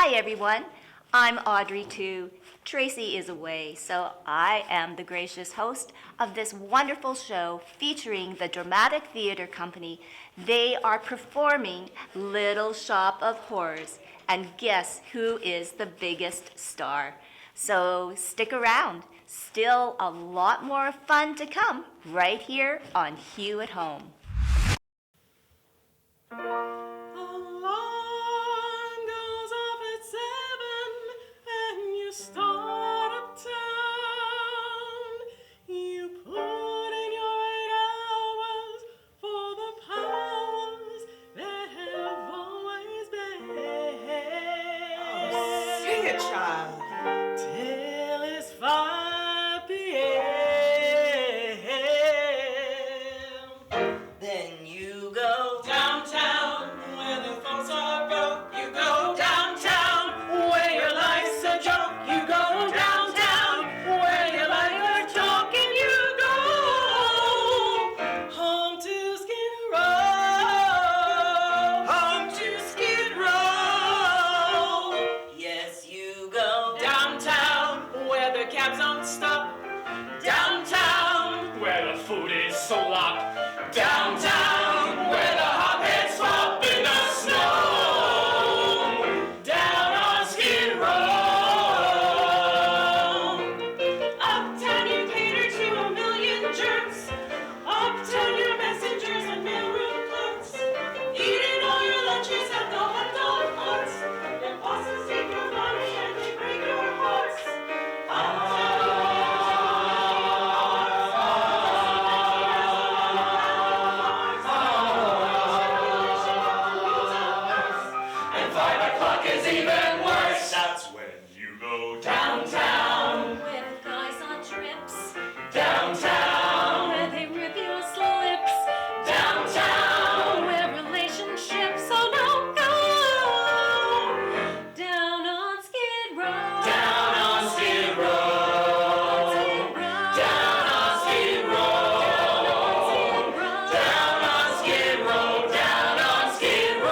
Hi everyone, I'm Audrey too. Tracy is away, so I am the gracious host of this wonderful show featuring the Dramatic Theater Company. They are performing Little Shop of Horrors, and guess who is the biggest star? So stick around, still a lot more fun to come right here on Hue at Home. Start uptown, you put in your 8 hours for the powers that have always been. Oh, sing it, child. Till it's 5 p.m. Then you go downtown where the folks are broke. You go downtown where your life's a joke. You go downtown where your life are talking. You go home to Skid Row. Home to Skid Row. Yes, you go downtown where the cabs don't stop. Downtown where the food is so locked. Downtown where the hopheads swap in the snow. Down on Skid Row. Uptown you cater to a million jerks. Uptown your messengers and mailroom clerks. Eating all your lunches at the hot dog carts. Their bosses take your money and they break your hearts. And 5 o'clock is even worse. That's when you go downtown. Where the guys on trips, Downtown. where they rip your slips, Downtown. where relationships don't go. Down on Skid Row. Down on Skid Row. Skid Row. Down on Skid Row. Skid Row. Down on Skid Row. Down on Skid Row.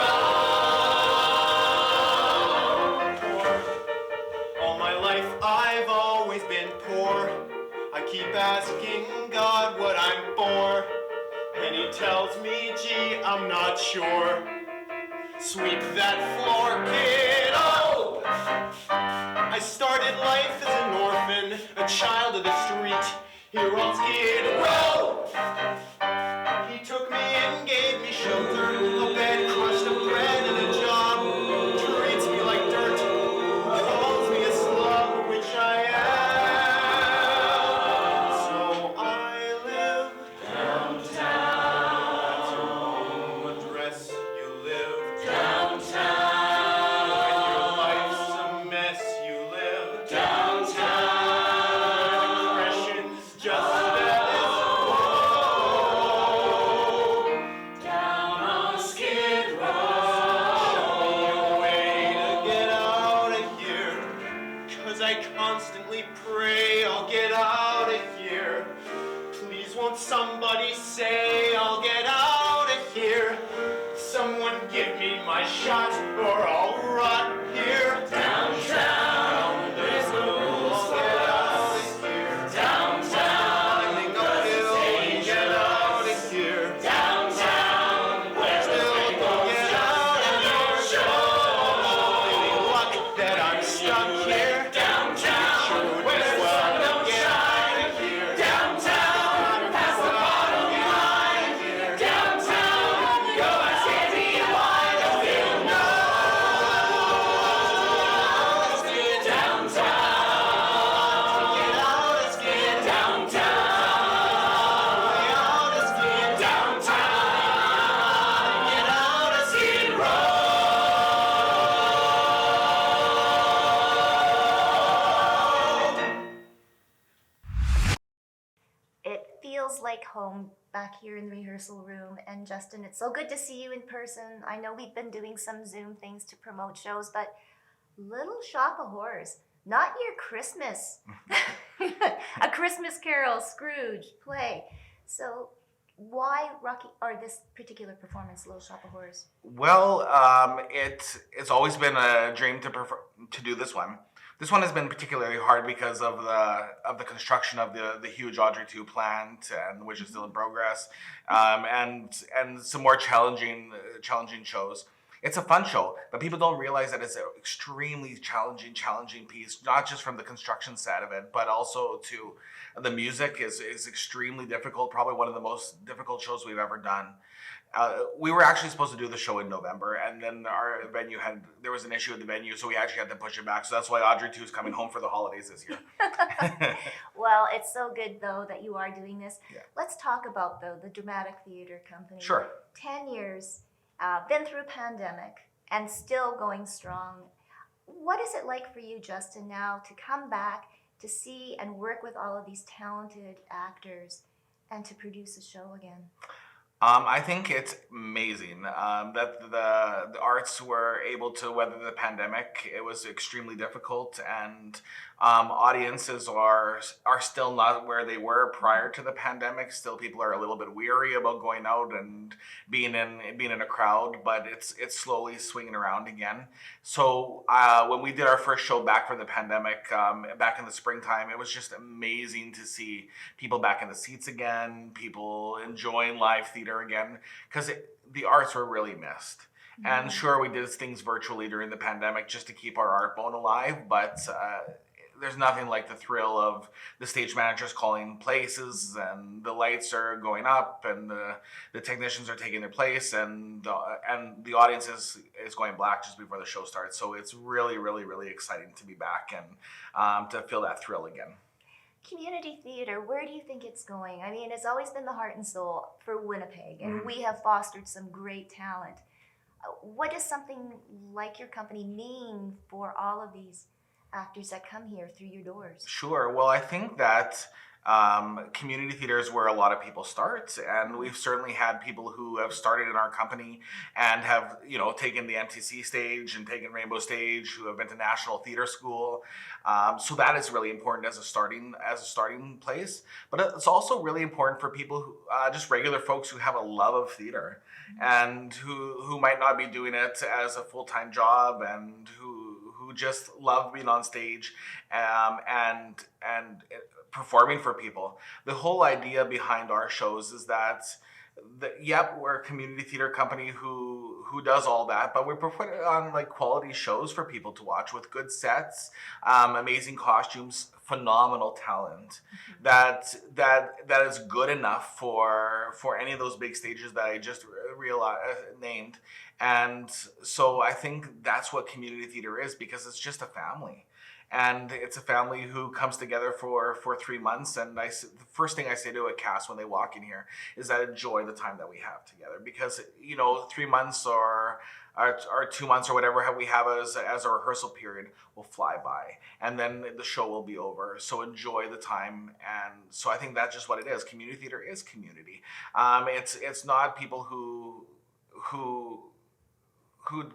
All my life I've always been poor. I keep asking God what I'm for, and he tells me, gee, I'm not sure. Sweep that floor, kid. Oh! I started life as an orphan, a child of the street, here on Skid Row. He took me in, gave me shelter, a bed, crust of bread, and a job. Treats me like dirt, calls me a slug, which I am. So I live downtown. That's your home address. You live Downtown. when your life's a mess. You live Downtown. depression's just that is. Down on Skid Row. Way to get out of here, 'cause I constantly pray I'll get out of here. Please won't somebody say I'll get out of here? Someone give me my shot or I'll rot here. Downtown, there's no rules I'll for get out us. of here. Downtown, I think I'll cause it's get out dangerous. of here. Downtown, where the Still rainbows get just out of never here. show. Any luck that I'm stuck here? Downtown, where the sun don't shine. Downtown, past the bottom line. Downtown, your eyes can't be wide open, no. Downtown, Get out of Skid. downtown, Out of Skid. downtown, Get out of Skid Row. It feels like home back here in the rehearsal room. And Justin, it's so good to see you in person. I know we've been doing some Zoom things to promote shows, but Little Shop of Horrors, not your Christmas, a Christmas Carol, Scrooge play. So Why Rocky or this particular performance, Little Shop of Horrors? Well, it's always been a dream to do this one. This one has been particularly hard because of the construction of the huge Audrey 2 plant, and which is still in progress, and some more challenging shows. It's a fun show, but people don't realize that it's an extremely challenging piece, not just from the construction side of it, but also to the music is extremely difficult, probably one of the most difficult shows we've ever done. We were actually supposed to do the show in November, and then our venue there was an issue with the venue, so we actually had to push it back. So that's why Audrey 2 is coming home for the holidays this year. Well, it's so good, though, that you are doing this. Yeah. Let's talk about, though, the Dramatic Theater Company. Sure. 10 years, been through a pandemic, and still going strong. What is it like for you, Justin, now to come back to see and work with all of these talented actors and to produce a show again? I think it's amazing that the arts were able to weather the pandemic. It was extremely difficult, and audiences are still not where they were prior to the pandemic. Still, people are a little bit weary about going out and being in a crowd, but it's slowly swinging around again. So when we did our first show back from the pandemic, back in the springtime, it was just amazing to see people back in the seats again, people enjoying live theater again, because the arts were really missed. And sure, we did things virtually during the pandemic just to keep our art bone alive, but there's nothing like the thrill of the stage managers calling places, and the lights are going up, and the technicians are taking their place, and the audience is going black just before the show starts. So it's really, really, really exciting to be back and to feel that thrill again. Community theater, where do you think it's going? I mean, it's always been the heart and soul for Winnipeg, and we have fostered some great talent. What does something like your company mean for all of these actors that come here through your doors? Sure. Well, I think that community theater is where a lot of people start, and we've certainly had people who have started in our company and have, taken the MTC stage and taken Rainbow Stage, who have been to National Theatre School. So that is really important as a starting place. But it's also really important for people who, just regular folks who have a love of theater, and who might not be doing it as a full-time job, and who just love being on stage and performing for people. The whole idea behind our shows is that we're a community theater company who does all that, but we put on like quality shows for people to watch with good sets, amazing costumes, phenomenal talent that is good enough for any of those big stages that I just named. And so I think that's what community theater is, because it's just a family. And it's a family who comes together for 3 months. And the first thing I say to a cast when they walk in here is that enjoy the time that we have together, because 3 months or 2 months or whatever we have as a rehearsal period will fly by, and then the show will be over. So enjoy the time. And so I think that's just what it is. Community theater is community. It's not people who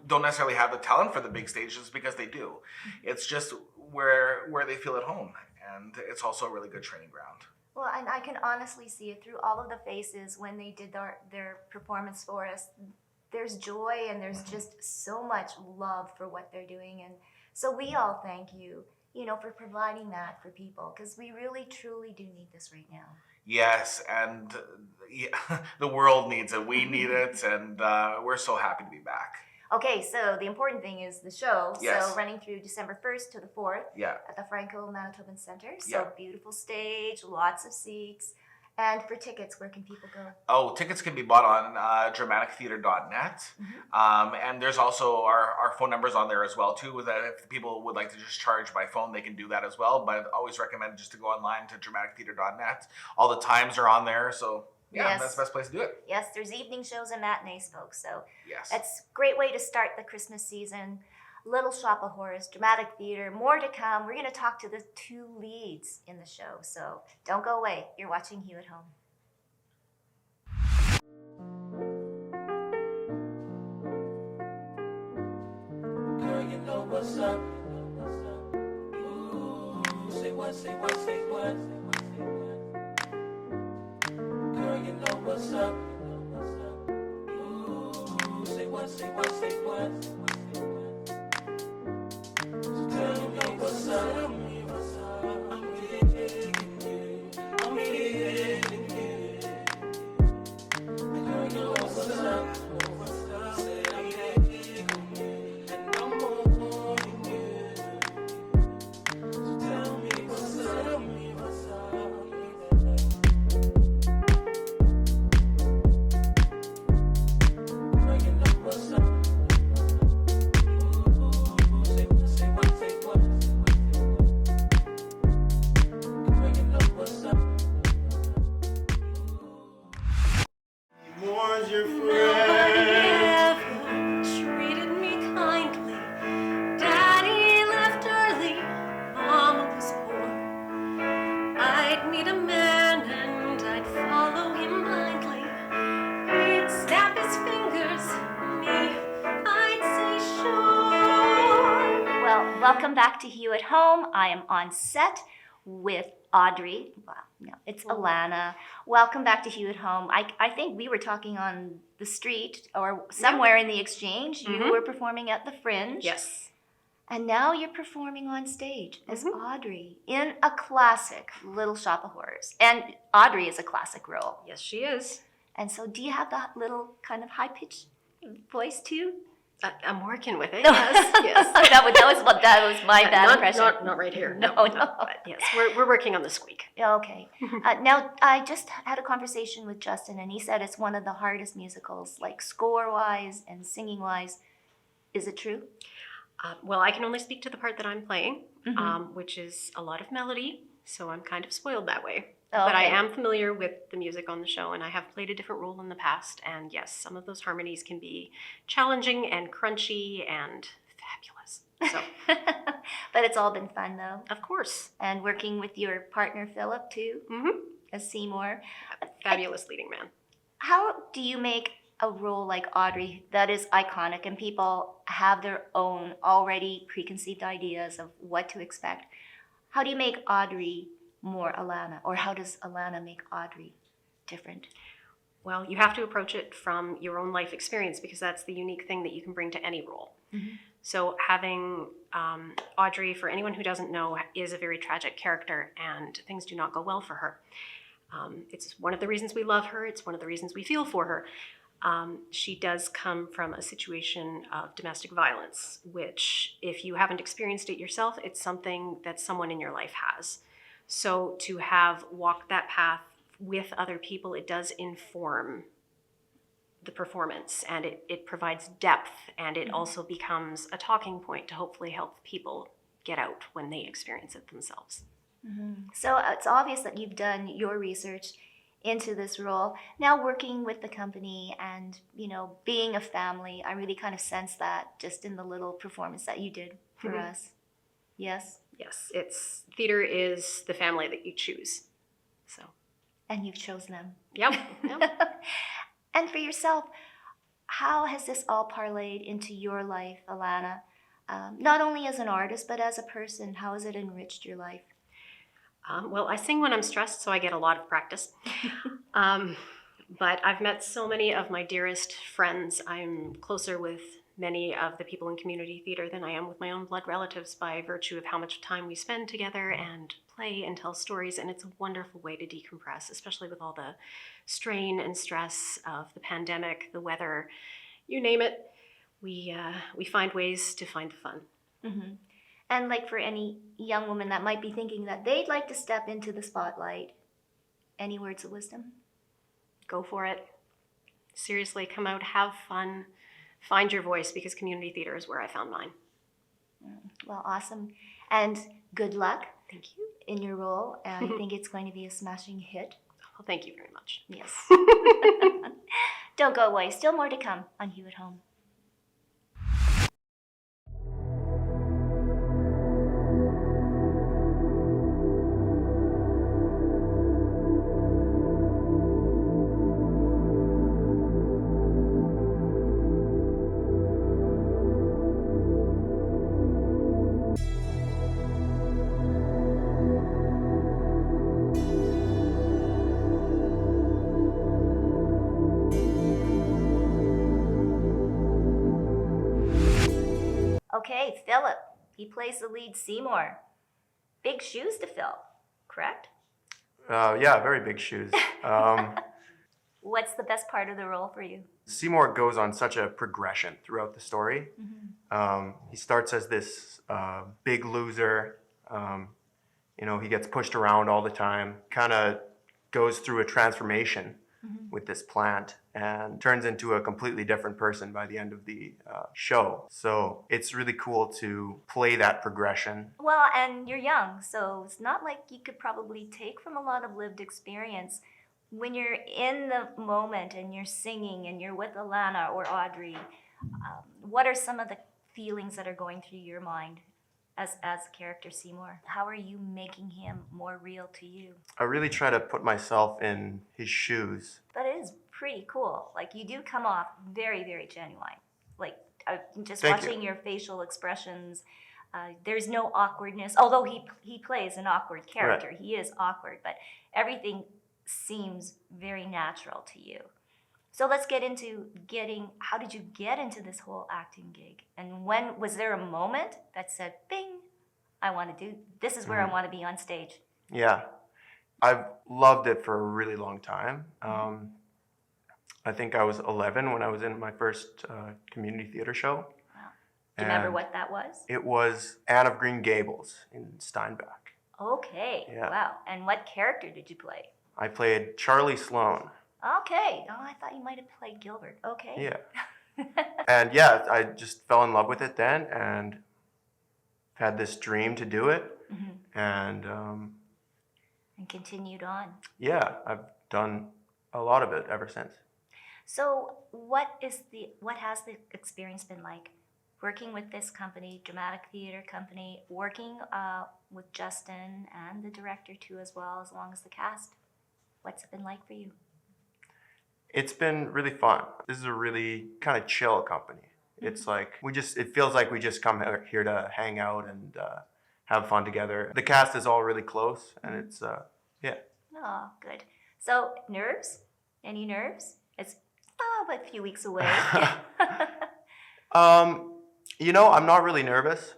don't necessarily have the talent for the big stages, because they do. It's just where they feel at home, and it's also a really good training ground. Well, and I can honestly see it through all of the faces when they did their performance for us. There's joy, and there's just so much love for what they're doing. And so we all thank you, for providing that for people, because we really, truly do need this right now. Yes, and the world needs it. We need it, and we're so happy to be back. Okay, so the important thing is the show. Yes. So running through December 1st to the 4th Yeah. at the Franco-Manitoban Center. So Yeah. beautiful stage, lots of seats. And for tickets, where can people go? Oh, tickets can be bought on dramatictheater.net. And there's also our phone numbers on there as well, too, that if people would like to just charge by phone, they can do that as well. But I always recommend just to go online to dramatictheater.net. All the times are on there, so yeah, Yes. that's the best place to do it. Yes, there's evening shows and matinees, folks. So Yes. it's a great way to start the Christmas season. Little Shop of Horrors, Dramatic Theater, more to come. We're going to talk to the 2 leads in the show. So don't go away. You're watching Hue at Home. Girl, you know what's up. Ooh, say what, say what, say what. Girl, you know what's what's up. Ooh, say what, say what, say what. So tell me what's up. I'm feeling you. I'm feeling you. And you know what's up. Say I'm feeling you. And I'm wanting you. So tell me what's up. Tell me what's up. You know what's up. Ooh, say what, say what, say what. You know what's up. More's your Nobody friend. ever treated me kindly. Daddy left early, Mama was poor. I'd meet a man and I'd follow him blindly. He'd snap his fingers, me, I'd say sure. Well, welcome back to Hue at Home. I am on set with Audrey. Well, no, it's Alana. Welcome back to Hue at Home. I think we were talking on the street or somewhere in the exchange. You were performing at the Fringe. Yes. And now you're performing on stage as Audrey in a classic Little Shop of Horrors. And Audrey is a classic role. Yes, she is. And so do you have that little kind of high-pitched voice too? I'm working with it. Yes. Yes. that was my bad impression. Not right here. No. No. But yes, we're working on the squeak. Okay. Now, I just had a conversation with Justin, and he said it's one of the hardest musicals, like score-wise and singing-wise. Is it true? Well, I can only speak to the part that I'm playing, which is a lot of melody, so I'm kind of spoiled that way. Oh, But I okay. am familiar with the music on the show, and I have played a different role in the past. And yes, some of those harmonies can be challenging and crunchy and fabulous. So, But it's all been fun, though. of course, And working with your partner, Philip, too, as Seymour. fabulous leading man. How do you make a role like Audrey that is iconic and people have their own already preconceived ideas of what to expect? How do you make Audrey more Alana, or how does Alana make Audrey different? Well, you have to approach it from your own life experience because that's the unique thing that you can bring to any role. So having Audrey, for anyone who doesn't know, is a very tragic character and things do not go well for her. It's one of the reasons we love her. It's one of the reasons we feel for her. She does come from a situation of domestic violence, which if you haven't experienced it yourself, it's something that someone in your life has. So to have walked that path with other people, it does inform the performance and it provides depth and it also becomes a talking point to hopefully help people get out when they experience it themselves. So it's obvious that you've done your research into this role. Now working with the company and, being a family, I really kind of sense that just in the little performance that you did for us. Yes? Yes, theater is the family that you choose. So, And you've chosen them. yep. And for yourself, how has this all parlayed into your life, Alana? Not only as an artist, but as a person, how has it enriched your life? Well, I sing when I'm stressed, so I get a lot of practice. But I've met so many of my dearest friends. I'm closer with many of the people in community theater than I am with my own blood relatives by virtue of how much time we spend together and play and tell stories. And it's a wonderful way to decompress, especially with all the strain and stress of the pandemic, the weather, you name it. We find ways to find the fun. And like for any young woman that might be thinking that they'd like to step into the spotlight, any words of wisdom? Go for it. Seriously, come out, have fun, find your voice, because community theater is where I found mine. Well, awesome. And good luck Thank you. in your role. I think it's going to be a smashing hit. Well, thank you very much. Yes. Don't go away. Still more to come on Hue at Home. Okay, Philip. He plays the lead Seymour. Big shoes to fill, correct? Yeah, very big shoes. What's the best part of the role for you? Seymour goes on such a progression throughout the story. He starts as this big loser. He gets pushed around all the time, kind of goes through a transformation with this plant and turns into a completely different person by the end of the show. So it's really cool to play that progression. Well, and you're young, so it's not like you could probably take from a lot of lived experience. When you're in the moment and you're singing and you're with Alana or Audrey, what are some of the feelings that are going through your mind as character Seymour? How are you making him more real to you? I really try to put myself in his shoes. But it is pretty cool. Like, you do come off very, very genuine. Like, just Thank watching you. your facial expressions, there's no awkwardness. Although he plays an awkward character, Right. he is awkward, but everything seems very natural to you. So let's get into how did you get into this whole acting gig? And when was there a moment that said, bing, this is where I want to be on stage? Yeah, I've loved it for a really long time. I think I was 11 when I was in my first community theater show. Wow. Do you remember And what that was? It was Anne of Green Gables in Steinbach. Okay, Yeah. wow. And what character did you play? I played Charlie Sloan. Okay. Oh, I thought you might have played Gilbert. Okay. Yeah. And yeah, I just fell in love with it then and had this dream to do it. And And continued on. yeah, I've done a lot of it ever since. So what has the experience been like working with this company, dramatic theater company, working with Justin and the director too, as well as long as the cast? What's it been like for you? It's been really fun. This is a really kind of chill company. It's like it feels like we just come here to hang out and have fun together. The cast is all really close, and it's yeah. Oh, good. So nerves? Any nerves? It's but a few weeks away. I'm not really nervous.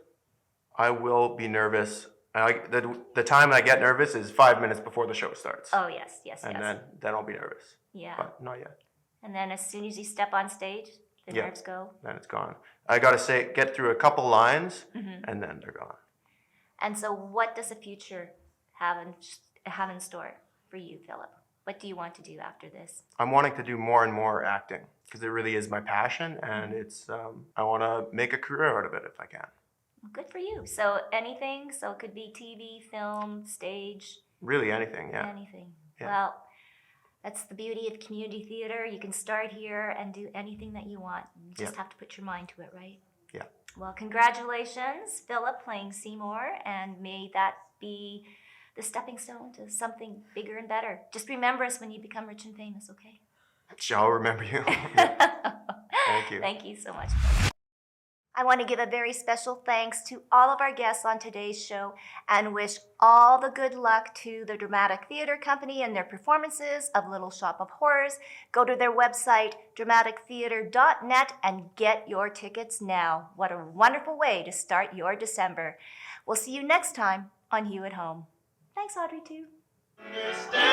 I will be nervous. The time I get nervous is 5 minutes before the show starts. Oh, yes. And then I'll be nervous. Yeah. But not yet. And then as soon as you step on stage, the Yeah. nerves go. Then it's gone. I gotta get through a couple lines, and then they're gone. And so what does the future have in store for you, Philip? What do you want to do after this? I'm wanting to do more and more acting because it really is my passion, and it's I want to make a career out of it if I can. Well, good for you. So anything? So it could be TV, film, stage, Really, anything, yeah. anything. Yeah. Well, that's the beauty of community theater. You can start here and do anything that you want. You just have to put your mind to it, right? Yeah. Well, congratulations, Philip, playing Seymour, and may that be the stepping stone to something bigger and better. Just remember us when you become rich and famous, okay? I'll remember you. Thank you. Thank you so much. I want to give a very special thanks to all of our guests on today's show and wish all the good luck to the Dramatic Theater Company and their performances of Little Shop of Horrors. Go to their website, dramatictheater.net, and get your tickets now. What a wonderful way to start your December. We'll see you next time on Hue at Home. Thanks, Audrey, too. Understand.